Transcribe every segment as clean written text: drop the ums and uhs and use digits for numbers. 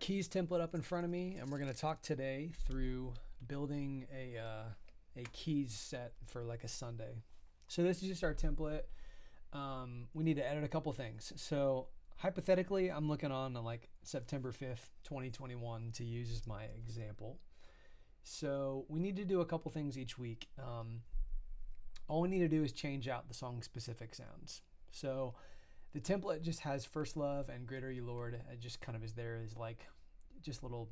keys template up in front of me, and we're going to talk today through building a keys set for like a Sunday. So this is just our template. We need to edit a couple things. So hypothetically, I'm looking on like September 5th, 2021 to use as my example. So we need to do a couple things each week. All we need to do is change out the song specific sounds. So the template just has First Love and Great Are You Lord. It just kind of is there as like just little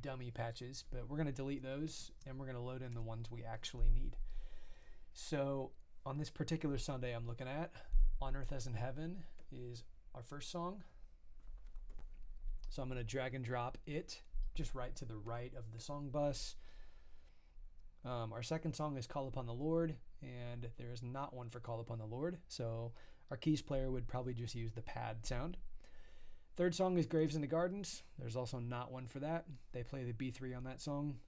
dummy patches, but we're going to delete those and we're going to load in the ones we actually need. So on this particular Sunday I'm looking at, On Earth as in Heaven is our first song. So I'm going to drag and drop it just right to the right of the song bus. Our second song is Call Upon the Lord, and there is not one for Call Upon the Lord, so our keys player would probably just use the pad sound. Third song is Graves in the Gardens. There's also not one for that. They play the B3 on that song.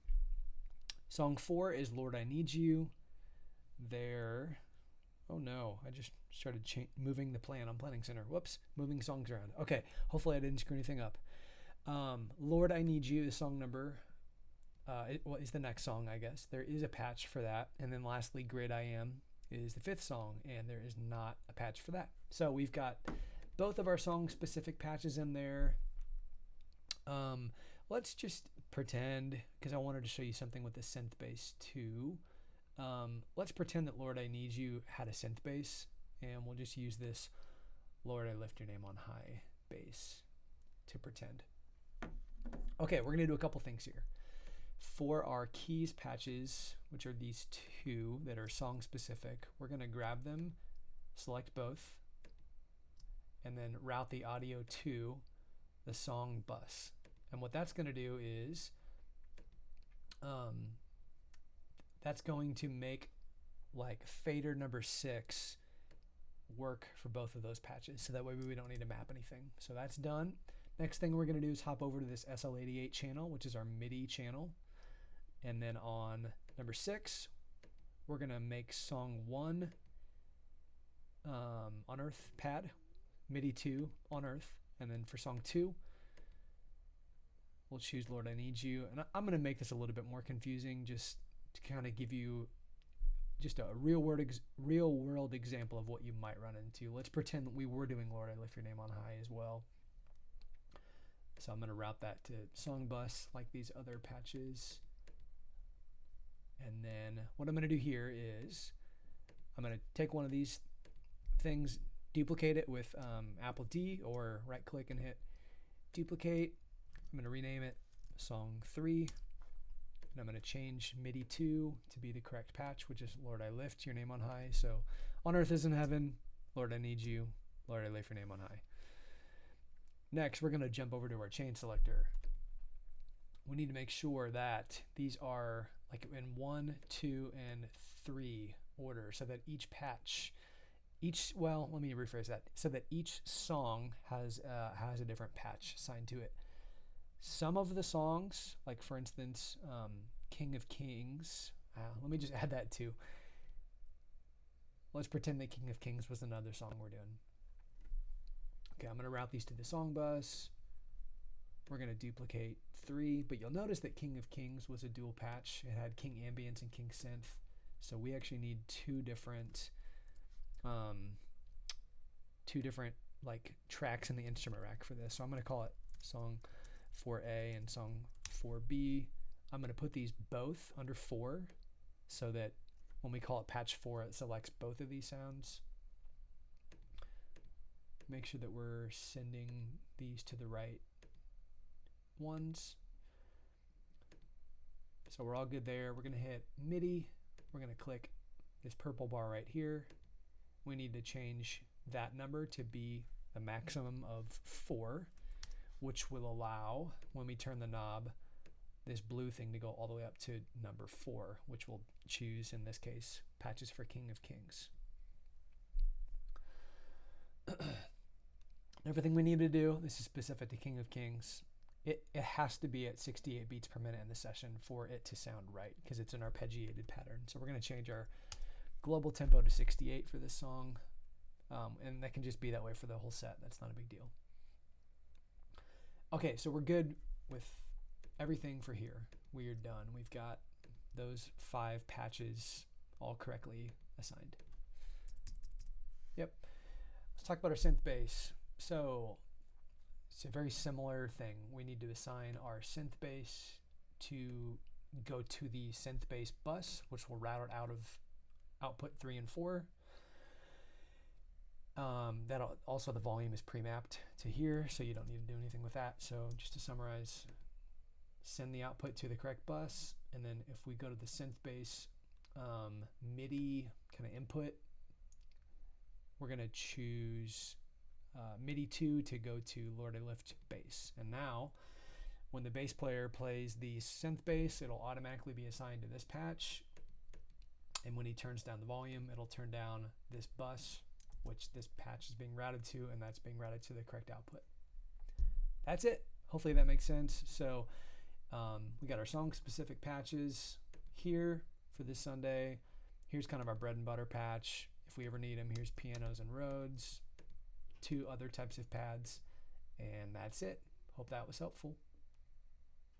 Song 4 is Lord I Need You. Oh no, I just started moving the plan on Planning Center. Whoops, moving songs around. Okay, hopefully I didn't screw anything up. Lord I Need You is song number, is the next song, I guess. There is a patch for that. And then lastly, Great I Am is the fifth song, and there is not a patch for that. So we've got both of our song-specific patches in there. Let's just pretend, because I wanted to show you something with the synth bass too. Let's pretend that Lord I Need You had a synth bass, and we'll just use this Lord I Lift Your Name on High bass to pretend. Okay, we're going to do a couple things here. For our keys patches, which are these two that are song specific, we're going to grab them, select both, and then route the audio to the song bus. And what that's going to do is that's going to make like fader number 6 work for both of those patches, so that way we don't need to map anything. So that's done. Next thing we're going to do is hop over to this SL88 channel, which is our MIDI channel. And then on number 6, we're going to make song 1 on Earth pad, MIDI 2 on Earth. And then for song 2, we'll choose Lord I Need You. And I'm going to make this a little bit more confusing just to kind of give you just a real world example of what you might run into. Let's pretend that we were doing Lord I Lift Your Name on High as well. So I'm going to route that to song bus like these other patches. And then what I'm going to do here is I'm going to take one of these things, duplicate it with Apple D, or right click and hit duplicate. I'm going to rename it song 3. And I'm going to change MIDI 2 to be the correct patch, which is Lord I Lift Your Name on High. So On Earth as in Heaven, Lord I Need You, Lord I Lift Your Name on High. Next, we're going to jump over to our chain selector. We need to make sure that these are like in 1, 2, and 3 order, so that each patch, let me rephrase that, so that each song has a different patch assigned to it. Some of the songs, like for instance, King of Kings, let me just add that too. Let's pretend that King of Kings was another song we're doing. Okay, I'm going to route these to the song bus. We're going to duplicate 3, but you'll notice that King of Kings was a dual patch. It had King Ambience and King Synth. So we actually need two different like tracks in the instrument rack for this. So I'm going to call it song 4A and song 4B. I'm going to put these both under 4 so that when we call it patch 4, it selects both of these sounds. Make sure that we're sending these to the right ones. So we're all good there. We're going to hit MIDI. We're going to click this purple bar right here. We need to change that number to be a maximum of 4, which will allow, when we turn the knob, this blue thing to go all the way up to number 4, which we'll choose, in this case, patches for King of Kings. Everything we need to do, this is specific to King of Kings. It has to be at 68 beats per minute in the session for it to sound right, because it's an arpeggiated pattern. So we're going to change our global tempo to 68 for this song. And that can just be that way for the whole set. That's not a big deal. Okay, so we're good with everything for here. We are done. We've got those 5 patches all correctly assigned. Yep. Let's talk about our synth bass. So it's a very similar thing. We need to assign our synth bass to go to the synth bass bus, which will route it out of output 3 and 4. That also, the volume is pre-mapped to here, so you don't need to do anything with that. So just to summarize, send the output to the correct bus, and then if we go to the synth bass MIDI kind of input, we're going to choose MIDI 2 to go to Lord I Lift bass. And now when the bass player plays the synth bass, it'll automatically be assigned to this patch, and when he turns down the volume, it'll turn down this bus, which this patch is being routed to, and that's being routed to the correct output. That's it. Hopefully that makes sense. So we got our song specific patches here for this Sunday. Here's kind of our bread and butter patch. If we ever need them, here's pianos and Rhodes, 2 other types of pads, and that's it. Hope that was helpful.